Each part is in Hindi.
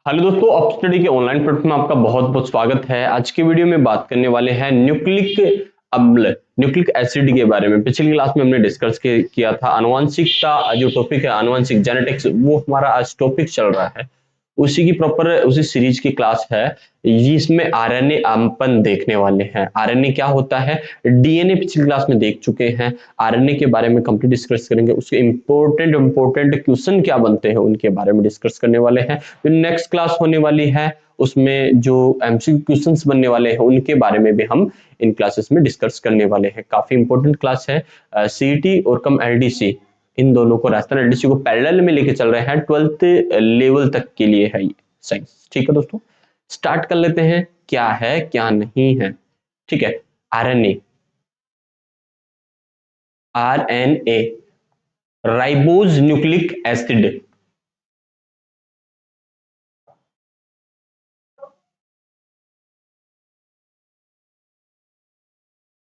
हेलो दोस्तों, अप स्टडी के ऑनलाइन प्लेटफॉर्म में आपका बहुत बहुत स्वागत है। आज के वीडियो में बात करने वाले हैं न्यूक्लिक अम्ल, न्यूक्लिक एसिड के बारे में। पिछली क्लास में हमने डिस्कस किया था आनुवंशिकता, जो टॉपिक है आनुवंशिक जेनेटिक्स, वो हमारा आज टॉपिक चल रहा है। उसी की प्रॉपर उसी सीरीज की क्लास है। इसमें आरएनए अम्पन देखने वाले हैं। आरएनए क्या होता है, डीएनए पिछली क्लास में देख चुके हैं। आरएनए के बारे में कंप्लीट डिस्कस करेंगे। उसके इंपॉर्टेंट क्वेश्चन क्या बनते हैं उनके बारे में डिस्कस करने वाले हैं। जो नेक्स्ट क्लास होने वाली है उसमें जो एमसीक्यू क्वेश्चंस बनने वाले हैं उनके बारे में भी हम इन क्लासेस में डिस्कस करने वाले हैं। काफी इंपॉर्टेंट क्लास है। सीईटी और कम एलडीसी, इन दोनों को राजस्थान एलडीसी को पैरेलल में लेके चल रहे हैं। 12th लेवल तक के लिए है ये साइंस। ठीक है दोस्तों, स्टार्ट कर लेते हैं क्या है क्या नहीं है। ठीक है, RNA, RNA ribose nucleic acid.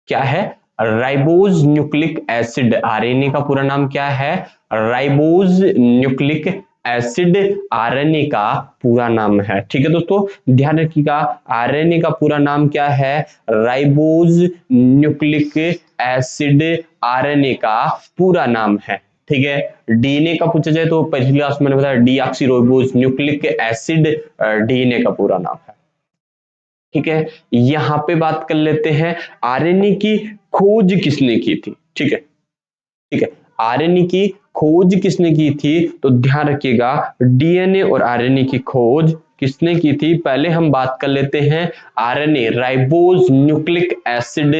क्या है, राइबोज न्यूक्लिक एसिड। आरएनए का पूरा नाम क्या है, राइबोज न्यूक्लिक एसिड आरएनए का पूरा नाम है। ठीक है दोस्तों, ध्यान रखिएगा, आरएनए का पूरा नाम क्या है, राइबोज न्यूक्लिक एसिड आरएनए का पूरा नाम है। ठीक है, डीएनए का पूछा जाए तो पहली क्लास में मैंने बताया डीऑक्सीराइबोज न्यूक्लिक एसिड डीएनए का पूरा नाम है। ठीक है, यहां पे बात कर लेते हैं आरएनए की खोज किसने की थी। ठीक है, ठीक है, आरएनए की खोज किसने की थी, तो ध्यान रखिएगा डीएनए और आरएनए की खोज किसने की थी। पहले हम बात कर लेते हैं आरएनए, राइबोज न्यूक्लिक एसिड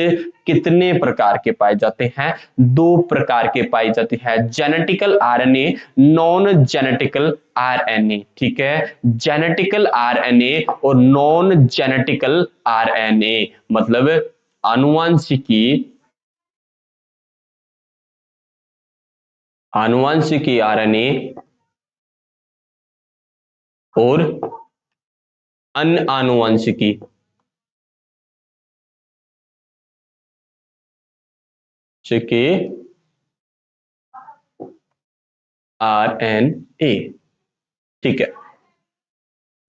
कितने प्रकार के पाए जाते हैं, दो प्रकार के पाई जाती है, genetical RNA, non genetical RNA. ठीक है, जेनेटिकल आरएनए और नॉन जेनेटिकल आरएनए मतलब आनुवंशिकी, आनुवंशिकी आरएनए और अनआनुवंशिकी के आरएनए। ठीक है,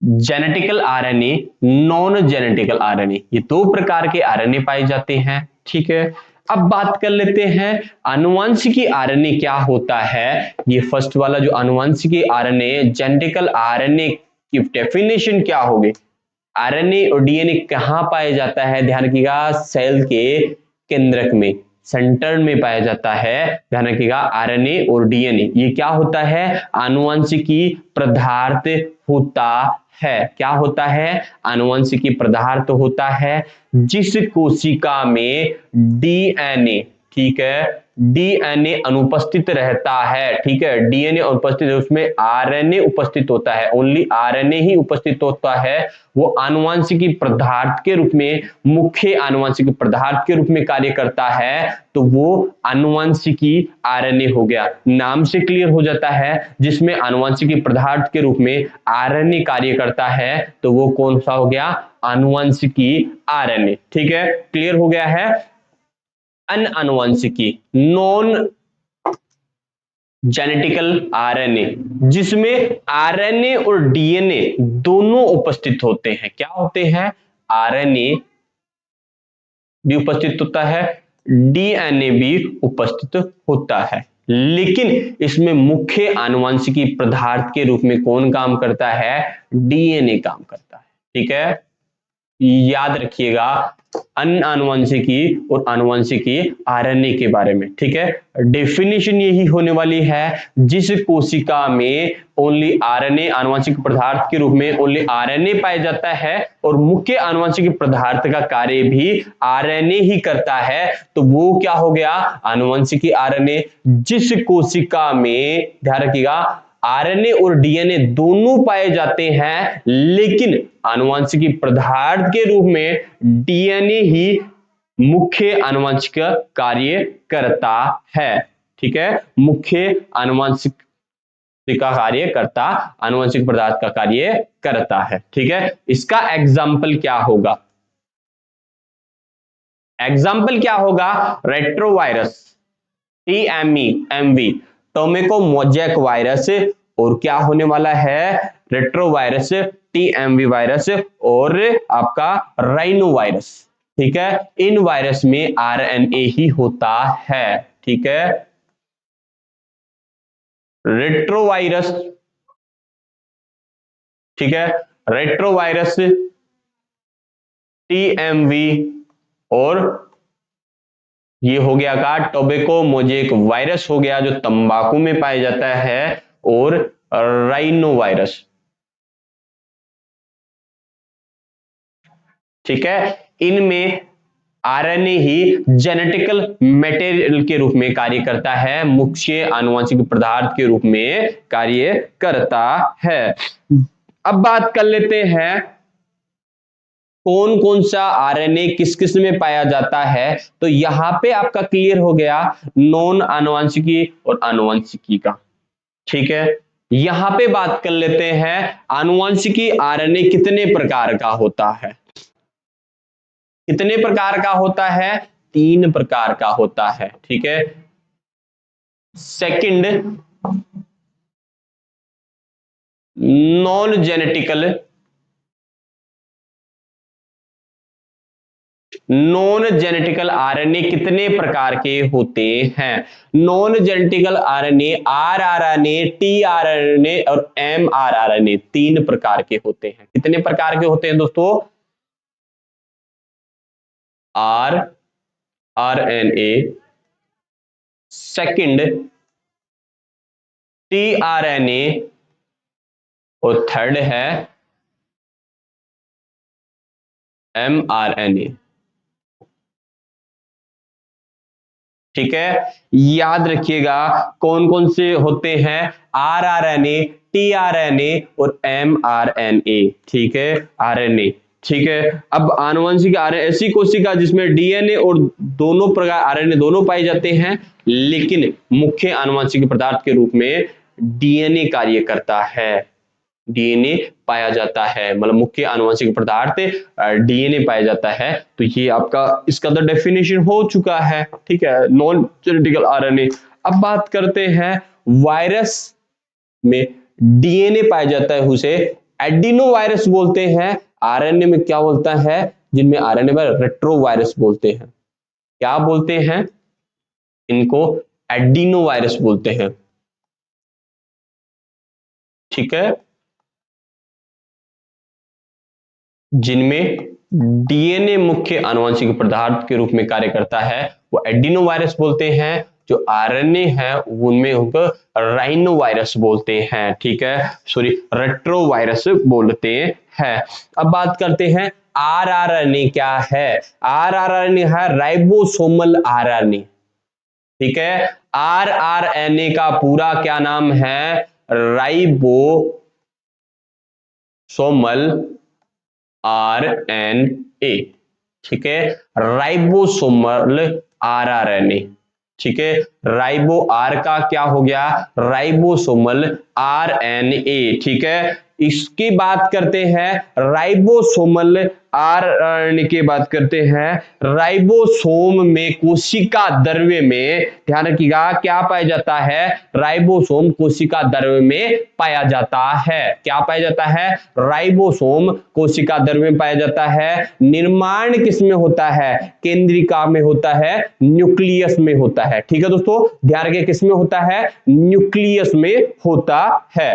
genetical RNA, non genetical RNA, ये दो प्रकार के आरएनए पाए जाते हैं। ठीक है, अब बात कर लेते हैं आनुवंशिकी आरएनए क्या होता है। ये फर्स्ट वाला जो आनुवंशिकी आरएनए, जेनेटिकल आरएनए की डेफिनेशन क्या होगी। आरएनए और डीएनए कहां पाया जाता है, ध्यान रखिएगा सेल के केंद्रक में, सेंटर में पाया जाता है। ध्यान रखिएगा आरएनए और डीएनए ये क्या होता है, आनुवंशिकी पदार्थ होता है। क्या होता है, आनुवंशिकी पदार्थ होता है जिस कोशिका में डीएनए, ठीक है, डीएनए अनुपस्थित रहता है। ठीक है, डीएनए अनुपस्थित है, उसमें आरएनए उपस्थित होता है, ओनली आरएनए ही उपस्थित होता है। वो आनुवंशिकी पदार्थ के रूप में, मुख्य आनुवंशिकी पदार्थ के रूप में कार्य करता है, तो वो आनुवंशिकी आरएनए हो गया। नाम से क्लियर हो जाता है, जिसमें आनुवंशिकी पदार्थ के रूप में आरएनए कार्य करता है, तो वो कौन सा हो गया, आनुवंशिकी आरएनए। ठीक है, क्लियर हो गया है। अनआनुवंशिकी, नॉन जेनेटिकल आरएनए, जिसमें आरएनए और डीएनए दोनों उपस्थित होते हैं। क्या होते हैं, आरएनए भी उपस्थित होता है, डीएनए भी उपस्थित होता है, लेकिन इसमें मुख्य आनुवंशिकी पदार्थ के रूप में कौन काम करता है, डीएनए काम करता है। ठीक है, याद रखिएगा अनआनुवंशिकी और आनुवंशिकी आरएनए के बारे में। ठीक है, डेफिनेशन यही होने वाली है, जिस कोशिका में ओनली आरएनए, आनुवंशिक पदार्थ के रूप में ओनली आरएनए पाया जाता है और मुख्य आनुवंशिक पदार्थ का कार्य भी आरएनए ही करता है, तो वो क्या हो गया, आनुवंशिकी आरएनए। जिस कोशिका में, ध्यान रखिएगा, आरएनए और डीएनए दोनों पाए जाते हैं, लेकिन आनुवंशिकी पदार्थ के रूप में डीएनए ही मुख्य आनुवंशिक कार्य करता है। ठीक है, मुख्य आनुवंशिक का कार्य करता, आनुवंशिक पदार्थ का कार्य करता है। ठीक है, इसका एग्जाम्पल क्या होगा, एग्जाम्पल क्या होगा, रेट्रोवायरस, टीएमई, एमवी, टोमेको मोजैक वायरस, और क्या होने वाला है, रेट्रोवायरस, टीएमवी वायरस और आपका राइनो वायरस। ठीक है, इन वायरस में आरएनए ही होता है। ठीक है, रेट्रोवायरस, ठीक है, रेट्रोवायरस, टीएमवी और ये हो गया का टोबैको मोजेक वायरस हो गया जो तंबाकू में पाया जाता है, और राइनो वायरस। ठीक है, इनमें आरएनए ही जेनेटिकल मटेरियल के रूप में कार्य करता है, मुख्य आनुवंशिक पदार्थ के रूप में कार्य करता है। अब बात कर लेते हैं कौन कौन सा आरएनए किस किस में पाया जाता है। तो यहां पे आपका क्लियर हो गया नॉन आनुवंशिकी और आनुवंशिकी का। ठीक है, यहां पे बात कर लेते हैं आनुवंशिकी आरएनए कितने प्रकार का होता है। कितने प्रकार का होता है, 3 प्रकार का होता है। ठीक है, second non genetical, non genetical RNA कितने प्रकार के होते हैं। Non genetical RNA rRNA, tRNA और एमआरआरएनए 3 प्रकार के होते हैं। कितने प्रकार के होते हैं दोस्तों, आर आरएनए, सेकंड टीआरएनए और थर्ड है एमआरएनए। ठीक है, याद रखिएगा कौन कौन से होते हैं, आरआरएनए, टीआरएनए और एमआरएनए। ठीक है, आरएनए। ठीक है, अब आनुवंशिक आरएनए ऐसी कोशिका जिसमें डीएनए और दोनों प्रकार आरएनए दोनों पाए जाते हैं, लेकिन मुख्य आनुवंशिक पदार्थ के रूप में डीएनए कार्य करता है। डीएनए पाया जाता है, मतलब मुख्य आनुवंशिक पदार्थ डीएनए पाया जाता है। तो ये आपका इसका तो डेफिनेशन हो चुका है। ठीक है, नॉन जेनेटिकल आरएनए। अब बात करते हैं वायरस में डीएनए पाया जाता है, उसे एडिनो वायरस बोलते हैं। आरएनए में क्या बोलता है, जिनमें आरएनए पर रेट्रो वायरस बोलते हैं। क्या बोलते हैं इनको, एडिनो वायरस बोलते हैं। ठीक है, जिनमें डीएनए मुख्य आनुवंशिक पदार्थ के रूप में कार्य करता है वो एडिनो वायरस बोलते हैं। जो आरएनए है उनमें उनको राइनो वायरस बोलते हैं। ठीक है, सॉरी रेट्रो वायरस बोलते हैं। अब बात करते हैं आरआरएनए क्या है। आरआरएनए है राइबोसोमल आरएनए। ठीक है, आरआरएनए का पूरा क्या नाम है, राइबोसोमल आरएनए। ठीक है, राइबोसोमल आरआरएनए। ठीक है, राइबो आर का क्या हो गया, राइबोसोमल आरएनए। ठीक है, इसकी बात करते हैं राइबोसोमल आरएनए की बात करते हैं। राइबोसोम में कोशिका द्रव्य में, ध्यान रखिएगा क्या पाया जाता है, राइबोसोम कोशिका द्रव्य में पाया जाता है। क्या पाया जाता है, राइबोसोम कोशिका द्रव्य में पाया जाता है। निर्माण किसमें होता है, केंद्रिका में होता है, न्यूक्लियस में होता है। ठीक है दोस्तों, ध्यान रखिए किसमें होता है, न्यूक्लियस में होता है।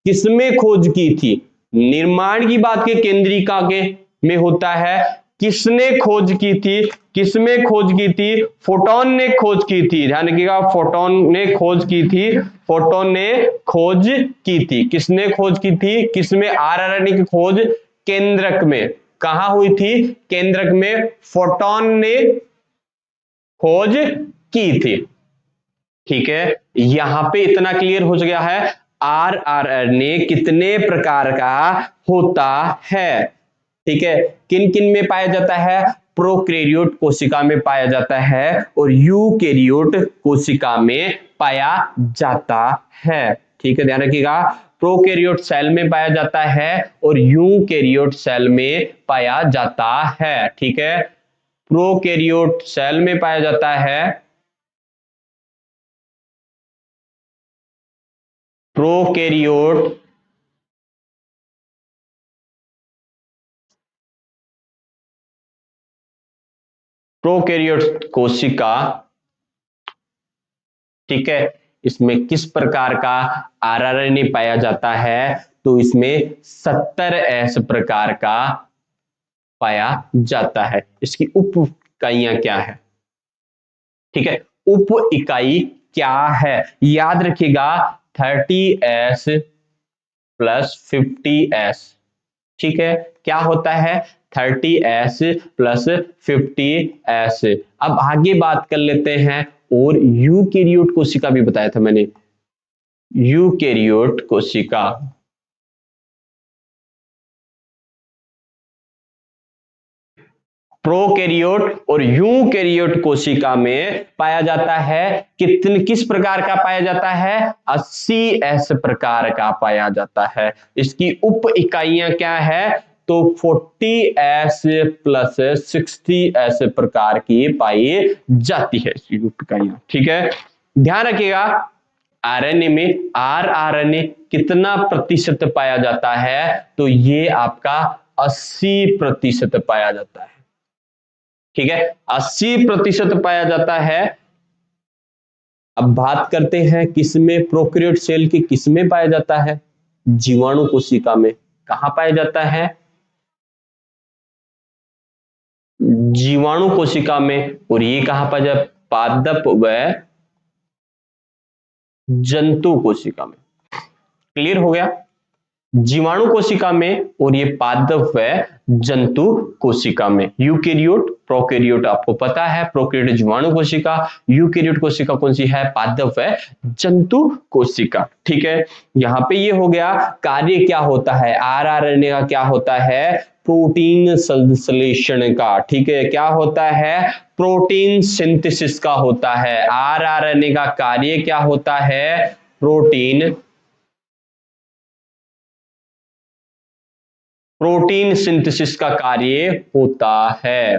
किसमें खोज की थी, निर्माण की बात के केंद्रिका के में होता है। किसने खोज की थी, किसमें खोज की थी, फोटोन ने खोज की थी। ध्यान रखिएगा फोटोन ने खोज की थी, फोटोन ने खोज की थी। किसने खोज की थी, किसमें, आरआरएनए की खोज केंद्रक में। कहां हुई थी, केंद्रक में फोटोन ने खोज की थी। ठीक है, यहां पे इतना क्लियर हो गया है आरआरएनए कितने प्रकार का होता है। ठीक है, किन किन में पाया जाता है, प्रोकैरियोट कोशिका में पाया जाता है और यूकैरियोट कोशिका में पाया जाता है। ठीक है, ध्यान रखिएगा प्रोकैरियोट सेल में पाया जाता है और यूकैरियोट सेल में पाया जाता है। ठीक है, प्रोकैरियोट सेल में पाया जाता है प्रोकैरियोट प्रोकैरियोट कोशिका, ठीक है, इसमें किस प्रकार का आरआरएनए पाया जाता है? तो इसमें 70S प्रकार का पाया जाता है। इसकी उप इकाइयां क्या है? ठीक है, उप इकाई क्या है? याद रखिएगा 30S प्लस 50S, ठीक है, क्या होता है? 30S plus 50S। अब आगे बात कर लेते हैं, और यूकैरियोट कोशिका भी बताया था मैंने, यूकैरियोट कोशिका, प्रोकैरियोट और यूकैरियोट कोशिका में पाया जाता है किस प्रकार का पाया जाता है? 80S प्रकार का पाया जाता है। इसकी उप इकाइयां क्या है? तो 40S प्लस 60S प्रकार की पाई जाती है इसकी उप इकाइयां, ठीक है। ध्यान रखिएगा आरएनए में आरआरएनए कितना प्रतिशत पाया जाता है? तो ये आपका 80% पाया जाता है, ठीक है, 80% पाया जाता है। अब बात करते हैं किसमें, प्रोकैरियोट सेल की किसमें पाया जाता है? जीवाणु कोशिका में। कहां पाया जाता है? जीवाणु कोशिका में। और ये कहां पाया जाता है? पादप व जंतु कोशिका में। क्लियर हो गया? जीवाणु कोशिका में और ये पादप व जंतु कोशिका में। यूकैरियोट प्रोकैरियोट आपको पता है, प्रोकैरियोट जीवाणु कोशिका, यूकैरियोट कोशिका कौन सी है? पादप व जंतु कोशिका, ठीक है। यहां पे ये हो गया कार्य क्या होता है आरआरएनए का, क्या होता है? प्रोटीन संश्लेषण का, ठीक है, क्या होता है? प्रोटीन सिंथेसिस का होता है। आरआरएनए का कार्य क्या होता है? प्रोटीन सिंथेसिस का कार्य होता है।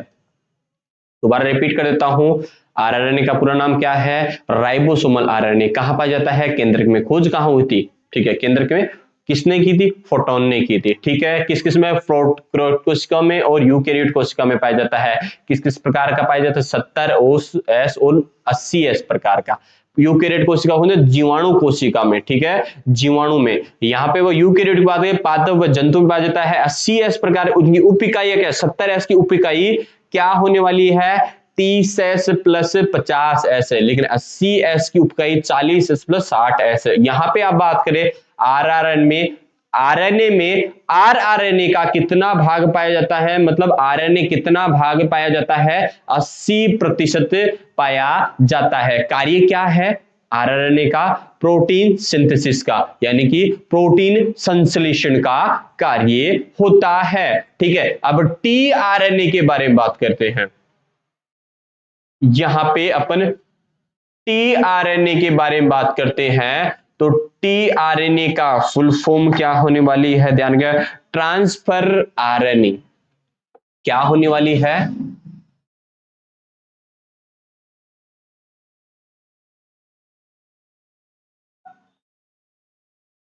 दोबारा रिपीट कर देता हूं, आरआरएनए का पूरा नाम क्या है? Ribosomal RNA. कहां पाया जाता है? केंद्रक में। खोज कहां हुई थी? ठीक है, केंद्रक में। किसने की थी? फोटोन ने की थी, ठीक है। किस किस में? प्रोकैरियोट कोशिका में और यूकैरियोट कोशिका में पाया जाता है। किस किस प्रकार का पाया जाता है? 70S और 80S प्रकार का। यूकैरियोट कोशिका होने जीवाणु कोशिका में, ठीक है, जीवाणु में। यहाँ पे वो यूकैरियोट की बात है, पादप व जंतु में पाया जाता है। 80S प्रकार उनकी उप इकाई क्या? 70S की उप इकाई क्या होने वाली है? 30S प्लस 50S है, लेकिन 80S की उप इकाई 40S प्लस 60S है। यहाँ पे आप बात करें आरएनए में आरआरएनए का कितना भाग पाया जाता है? मतलब आरएनए कितना भाग पाया जाता है? 80% पाया जाता है। कार्य क्या है आरआरएनए का? प्रोटीन सिंथेसिस का, यानी कि प्रोटीन संश्लेषण का कार्य होता है, ठीक है। अब टीआरएनए के बारे में बात करते हैं। यहां पे अपन टीआरएनए के बारे में बात करते हैं, तो टीआरएनए का फुल फॉर्म क्या होने वाली है? ध्यान गया, ट्रांसफर आरएनए। क्या होने वाली है?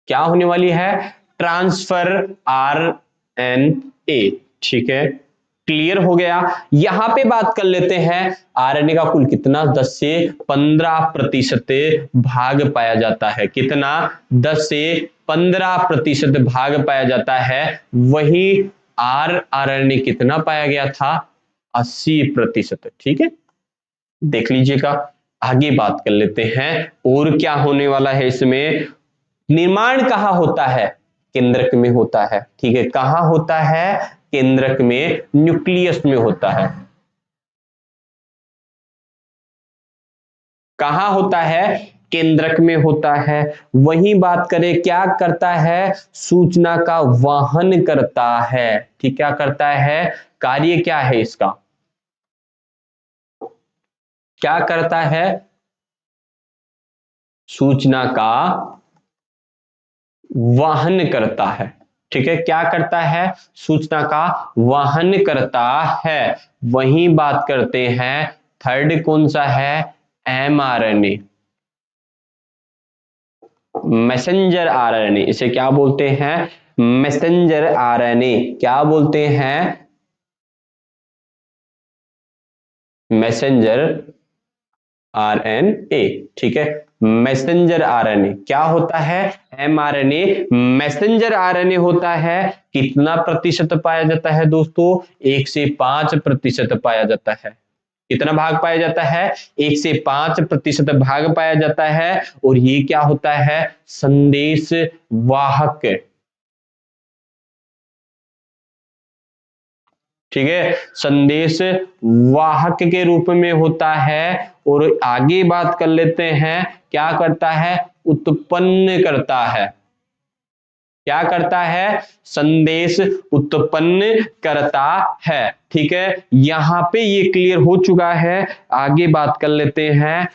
क्या होने वाली है? ट्रांसफर आरएनए, ठीक है, क्लियर हो गया। यहां पे बात कर लेते हैं आरएनए का कुल कितना? 10 से 15% भाग पाया जाता है। कितना? 10 से 15% भाग पाया जाता है। वही आरआरएनए कितना पाया गया था? 80%, ठीक है, देख लीजिएगा। आगे बात कर लेते हैं और क्या होने वाला है इसमें। निर्माण कहां होता है? केंद्रक में होता है, ठीक है। कहां होता है? केंद्रक में, न्यूक्लियस में होता है। कहां होता है? केंद्रक में होता है। वही बात करें क्या करता है? सूचना का वहन करता है, ठीक, क्या करता है? कार्य क्या है इसका? क्या करता है? सूचना का वहन करता है, ठीक है, क्या करता है? सूचना का वहन करता है। वही बात करते हैं थर्ड कौन सा है? एमआरएनए। मैसेंजर आरएनए, इसे क्या बोलते हैं? Messenger RNA. क्या बोलते हैं? Messenger RNA. ठीक है, मैसेंजर आरएनए क्या होता है? एमआरएनए मैसेंजर आरएनए होता है। कितना प्रतिशत पाया जाता है दोस्तों? 1 से 5% पाया जाता है। कितना भाग पाया जाता है? 1 से 5% भाग पाया जाता है। और ये क्या होता है? संदेश वाहक। ठीक है, संदेश वाहक के रूप में होता है। और आगे बात कर लेते हैं, क्या करता है? उत्पन्न करता है। क्या करता है? संदेश उत्पन्न करता है। ठीक है, यहां पे ये क्लियर हो चुका है। आगे बात कर लेते हैं,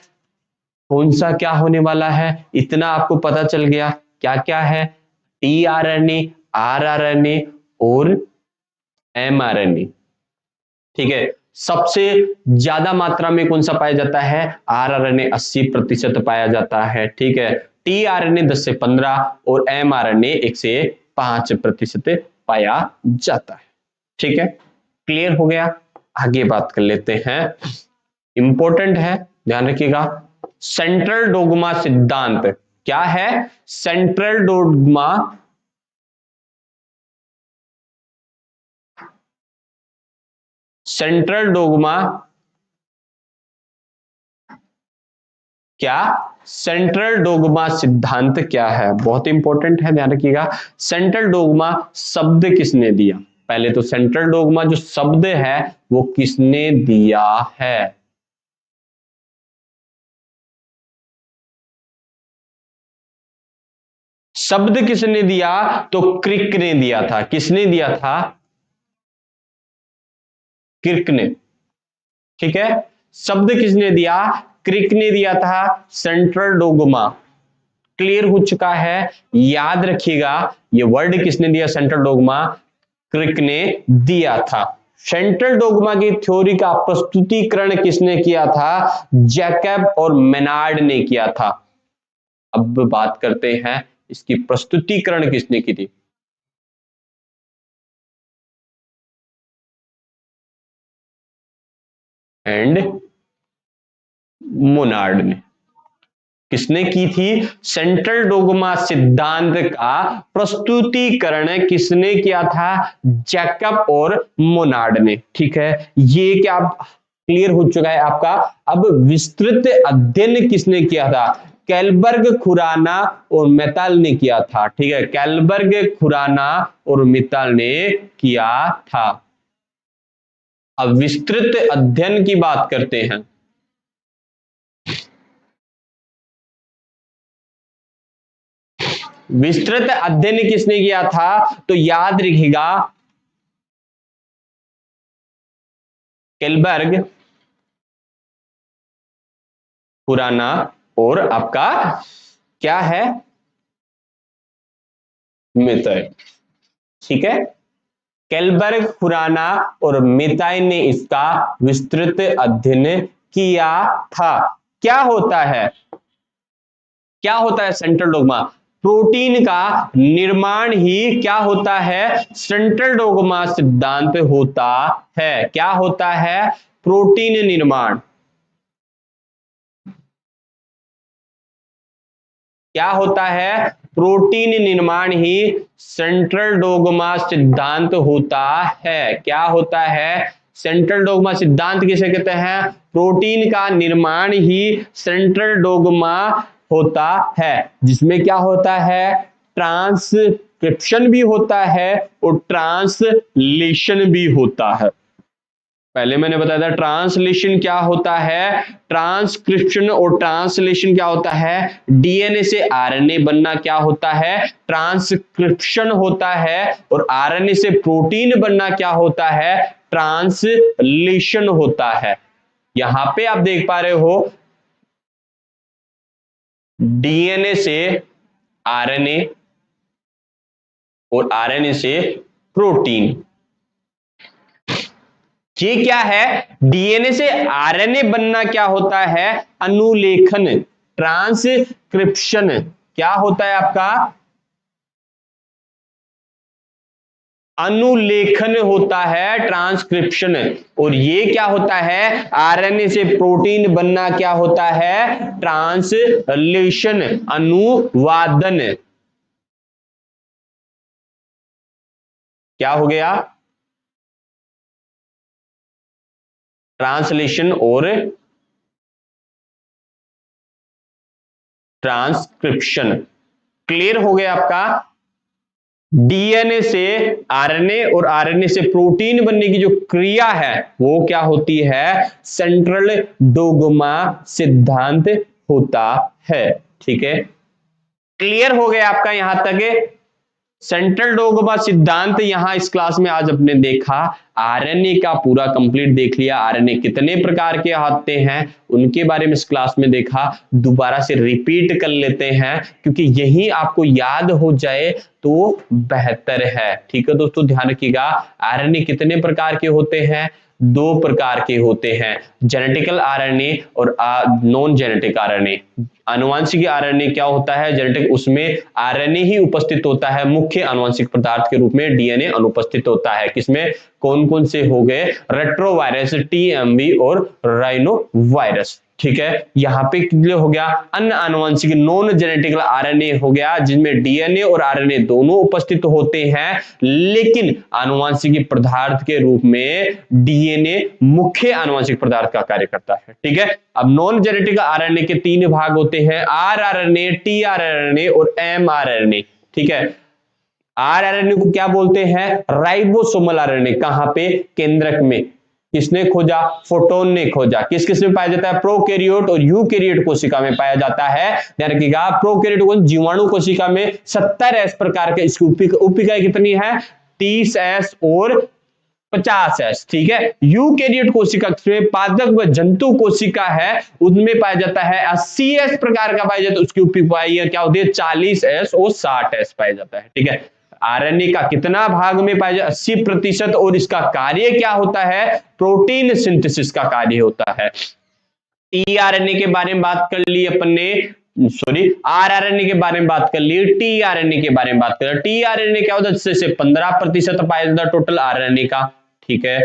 कौन सा क्या होने वाला है। इतना आपको पता चल गया क्या क्या है? टीआरएनए, आरआरएनए और एमआरएनए। ठीक है, सबसे ज्यादा मात्रा में कौन सा पाया जाता है? आरआरएनए 80% पाया जाता है। ठीक है, टीआरएनए 10 से 15 और एमआरएनए 1 से 5% पाया जाता है। ठीक है, क्लियर हो गया। आगे बात कर लेते हैं, इंपॉर्टेंट है, ध्यान रखिएगा। सेंट्रल डोगमा सिद्धांत क्या है? सेंट्रल डोगमा सेंट्रल डोगमा क्या? सेंट्रल डोगमा सिद्धांत क्या है? बहुत इंपॉर्टेंट है, ध्यान रखिएगा। सेंट्रल डोगमा शब्द किसने दिया? पहले तो सेंट्रल डोगमा जो शब्द है वो किसने दिया है? शब्द किसने दिया? तो क्रिक ने दिया था। किसने दिया था? क्रिक ने। ठीक है, शब्द किसने दिया? क्रिक ने दिया था। सेंट्रल डोगमा क्लियर हो चुका है। याद रखिएगा, ये वर्ड किसने दिया? सेंट्रल डोगमा क्रिक ने दिया था। सेंट्रल डोगमा की थ्योरी का प्रस्तुतिकरण किसने किया था? जैकब और मेनार्ड ने किया था। अब बात करते हैं इसकी प्रस्तुतिकरण किसने की थी? एंड मोनार्ड ने। किसने की थी? सेंट्रल डोगमा सिद्धांत का प्रस्तुतिकरण किसने किया था? जैकब और मोनार्ड ने। ठीक है, ये क्या क्लियर हो चुका है आपका। अब विस्तृत अध्ययन किसने किया था? कैलबर्ग, खुराना और मित्तल ने किया था। ठीक है, कैलबर्ग, खुराना और मित्तल ने किया था। अब विस्तृत अध्ययन की बात करते हैं। विस्तृत अध्ययन किसने किया था? तो याद रखिएगा, कैलबर्ग, खुराना और आपका क्या है? मित्तल। ठीक है, कैलबर्ग, खुराना और मित्तल ने इसका विस्तृत अध्ययन किया था। क्या होता है? क्या होता है सेंट्रल डोगमा? प्रोटीन का निर्माण ही क्या होता है? सेंट्रल डोगमा सिद्धांत होता है। क्या होता है? प्रोटीन निर्माण। क्या होता है? प्रोटीन निर्माण ही सेंट्रल डोगमा सिद्धांत होता है। क्या होता है? सेंट्रल डोगमा सिद्धांत किसे कहते हैं? प्रोटीन का निर्माण ही सेंट्रल डोगमा होता है, जिसमें क्या होता है? ट्रांसक्रिप्शन भी होता है और ट्रांसलेशन भी होता है। पहले मैंने बताया था ट्रांसलेशन क्या होता है, ट्रांसक्रिप्शन और ट्रांसलेशन क्या होता है। डीएनए से आरएनए बनना क्या होता है? ट्रांसक्रिप्शन होता है। और आरएनए से प्रोटीन बनना क्या होता है? ट्रांसलेशन होता है। यहां पे आप देख पा रहे हो, डीएनए से आरएनए और आरएनए से प्रोटीन। ये क्या है? डीएनए से आरएनए बनना क्या होता है? अनुलेखन, ट्रांसक्रिप्शन। क्या होता है आपका अनुलेखन होता है, ट्रांसक्रिप्शन। और ये क्या होता है, आरएनए से प्रोटीन बनना क्या होता है, ट्रांसलेशन, अनुवादन। क्या हो गया, ट्रांसलेशन और ट्रांसक्रिप्शन। क्लियर हो गया आपका। डीएनए से आरएनए और आरएनए से प्रोटीन बनने की जो क्रिया है वो क्या होती है, सेंट्रल डोग्मा सिद्धांत होता है। ठीक है, क्लियर हो गया आपका यहां तक। सेंट्रल डोग्मा सिद्धांत यहां इस क्लास में आज अपने देखा, आरएनए का पूरा कंप्लीट देख लिया, आरएनए कितने प्रकार के आते हैं उनके बारे में इस क्लास में देखा। दोबारा से रिपीट कर लेते हैं क्योंकि यही आपको याद हो जाए तो बेहतर है। ठीक है दोस्तों, ध्यान रखिएगा। आरएनए कितने प्रकार के होते हैं, 2 प्रकार के होते हैं, जेनेटिकल आरएनए और नॉन जेनेटिक आरएनए। आनुवांशिक आरएनए क्या होता है, जेनेटिक, उसमें आरएनए ही उपस्थित होता है, मुख्य आनुवांशिक पदार्थ के रूप में डीएनए अनुपस्थित होता है। किसमें, कौन कौन से हो गए, रेट्रोवायरस, टीएमवी और राइनो वायरस। ठीक है, यहां पे क्लियर हो गया। अन्य आनुवंशिक नॉन जेनेटिकल आरएनए हो गया जिनमें डीएनए और आरएनए दोनों उपस्थित होते हैं, लेकिन आनुवंशिक पदार्थ के रूप में डीएनए मुख्य आनुवंशिक पदार्थ का कार्य करता है। ठीक है, अब नॉन जेनेटिकल आरएनए के 3 भाग होते हैं, आरआरएनए, टीआरएनए और एमआरएनए। ठीक है, आरआरएनए को क्या बोलते हैं, राइबोसोमल आरएनए। कहां पे, केंद्रक में। किसने खोजा, फोटोन ने खोजा। किस किस में पाया जाता है, प्रोकैरियोट और यूकैरियोट कोशिका में पाया जाता है। ध्यान रखिएगा, प्रोकैरियोट जीवाणु कोशिका में 70s प्रकार के, इसकी उपिकाएं कितनी है, 30s और 50s। ठीक है, यूकैरियोट कोशिका में पादप व जंतु कोशिका है, उनमें पाया जाता है 80s प्रकार का पाया जाता है, उसकी उपिकाएं क्या होती है, 40s और 60s पाया जाता है। ठीक है, आरएनए का कितना भाग में पाया जाता है, 80%, और इसका कार्य क्या होता है, प्रोटीन सिंथेसिस का कार्य होता है। टीआरएनए के बारे में बात कर ली अपन ने, सॉरी, आरआरएनए के बारे में बात कर ली, टीआरएनए के बारे में बात कर, टीआरएनए क्या होता है, जिससे 15% पाया जाता है टोटल आरएनए का। ठीक है,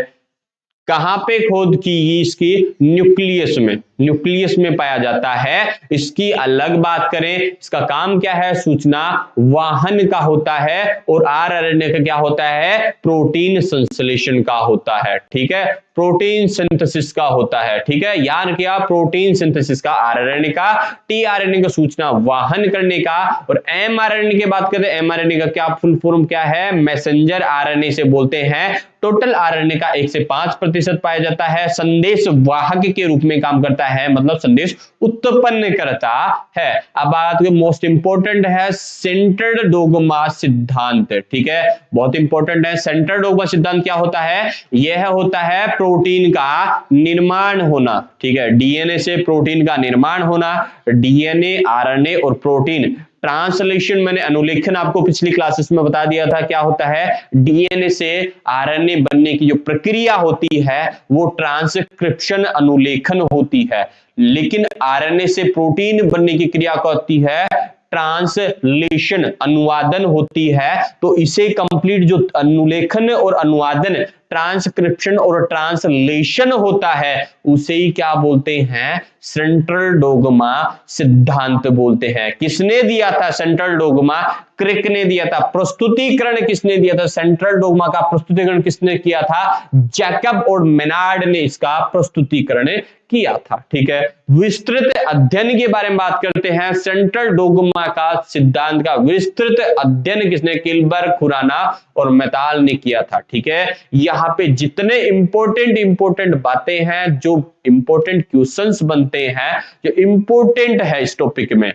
कहां पे खोज की, इसकी न्यूक्लियस में, न्यूक्लियस में पाया जाता है। इसकी अलग बात करें, इसका काम क्या है, सूचना वाहन का होता है, और आरआरएनए का क्या होता है, प्रोटीन संश्लेषण का होता है। ठीक है, प्रोटीन सिंथेसिस का होता है। ठीक है, याद किया, प्रोटीन सिंथेसिस का आरआरएनए का, टीआरएनए का सूचना वाहन करने का, और एमआरएनए की बात करें, एमआरएनए का क्या फुल फॉर्म क्या है, मैसेंजर आरएनए से बोलते हैं। टोटल आरएनए का 1 से 5% पाया जाता है, संदेश वाहक के रूप में काम करता है, मतलब संदेश उत्पन्न करता है। अब बात मोस्ट इंपोर्टेंट है सेंट्रल डोग्मा सिद्धांत। ठीक है, बहुत इंपॉर्टेंट है। सेंट्रल डोग्मा सिद्धांत क्या होता है, यह होता है प्रोटीन का निर्माण होना। ठीक है, डीएनए से प्रोटीन का निर्माण होना, डीएनए, आरएनए और प्रोटीन ट्रांसलेशन, मैंने अनुलेखन आपको पिछली क्लासेस में बता दिया था। क्या होता है, डीएनए से आरएनए बनने की जो प्रक्रिया होती है वो ट्रांसक्रिप्शन, अनुलेखन होती है, लेकिन आरएनए से प्रोटीन बनने की क्रिया क्या होती है, ट्रांसलेशन, अनुवादन होती है। तो इसे कंप्लीट जो अनुलेखन और अनुवादन, ट्रांसक्रिप्शन और ट्रांसलेशन होता है, उसे ही क्या बोलते हैं, सेंट्रल डोग्मा सिद्धांत बोलते हैं। किसने दिया था सेंट्रल डोग्मा, क्रिक ने दिया था। प्रस्तुतिकरण किसने दिया था, सेंट्रल डोग्मा का प्रस्तुतिकरण किसने किया था, जैकब और मेनार्ड ने इसका प्रस्तुतिकरण किया था। ठीक है, विस्तृत अध्ययन के बारे में बात करते हैं। सेंट्रल डोग्मा का सिद्धांत का विस्तृत अध्ययन किसने, किलबर्ग, खुराना और मेटाल ने किया था। ठीक है, यहां पे जितने इंपॉर्टेंट बातें हैं, जो इंपॉर्टेंट क्वेश्चंस बनते हैं, जो इंपॉर्टेंट है इस टॉपिक में,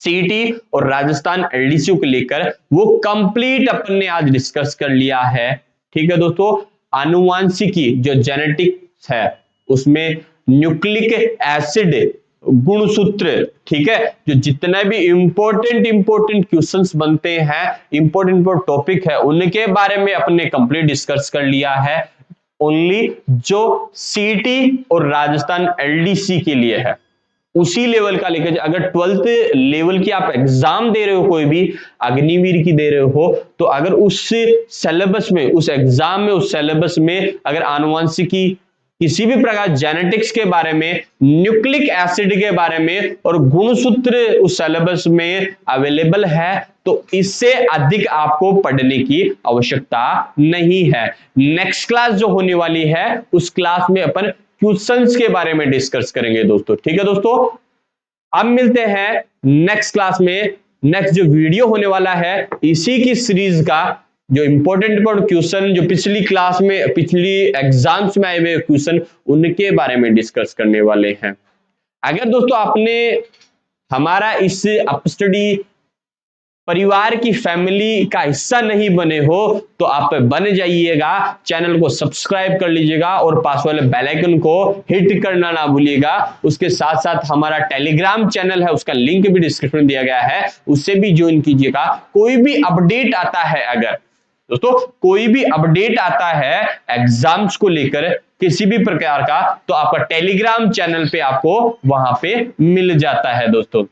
सीटी और राजस्थान एलडीसी को लेकर, वो कंप्लीट अपन ने आज डिस्कस कर लिया है। ठीक है दोस्तों, आनुवांशिकी जो जेनेटिक्स है उसमें न्यूक्लिक एसिड गुणसूत्र, ठीक है, जो जितने भी इंपॉर्टेंट क्वेश्चंस बनते हैं, इंपॉर्टेंट टॉपिक है, उनके बारे में अपने कंप्लीट डिस्कस कर लिया है। ओनली जो सीटी और राजस्थान एलडीसी के लिए है उसी लेवल का लेकर, अगर 12th लेवल की आप एग्जाम दे रहे हो, कोई भी अग्निवीर की दे रहे हो, तो अगर उस सिलेबस में, उस एग्जाम में, उस सिलेबस में अगर आनुवंशिकी, किसी भी प्रकार जेनेटिक्स के बारे में, न्यूक्लिक एसिड के बारे में और गुणसूत्र उस सिलेबस में अवेलेबल है, तो इससे अधिक आपको पढ़ने की आवश्यकता नहीं है। नेक्स्ट क्लास जो होने वाली है, उस क्लास में अपन क्वेश्चंस के बारे में डिस्कस करेंगे दोस्तों। ठीक है दोस्तों, अब मिलते हैं नेक्स्ट क्लास में। नेक्स्ट जो वीडियो होने वाला है, इसी की सीरीज का जो इंपॉर्टेंट क्वेश्चन, जो पिछली क्लास में, पिछली एग्जाम्स में आए हुए क्वेश्चन, उनके बारे में डिस्कस करने वाले हैं। अगर दोस्तों आपने हमारा इस अपस्टडी परिवार की फैमिली का हिस्सा नहीं बने हो, तो आप बन जाइएगा, चैनल को सब्सक्राइब कर लीजिएगा और पास वाले बेल आइकन को हिट करना ना भूलिएगा। उसके साथ साथ हमारा टेलीग्राम चैनल है, उसका लिंक भी डिस्क्रिप्शन में दिया गया है, उससे भी ज्वाइन कीजिएगा। कोई भी अपडेट आता है, अगर दोस्तों कोई भी अपडेट आता है एग्जाम्स को लेकर किसी भी प्रकार का, तो आपका टेलीग्राम चैनल पे आपको वहां पे मिल जाता है दोस्तों।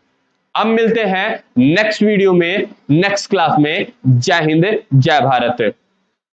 अब मिलते हैं नेक्स्ट वीडियो में, नेक्स्ट क्लास में। जय हिंद, जय भारत।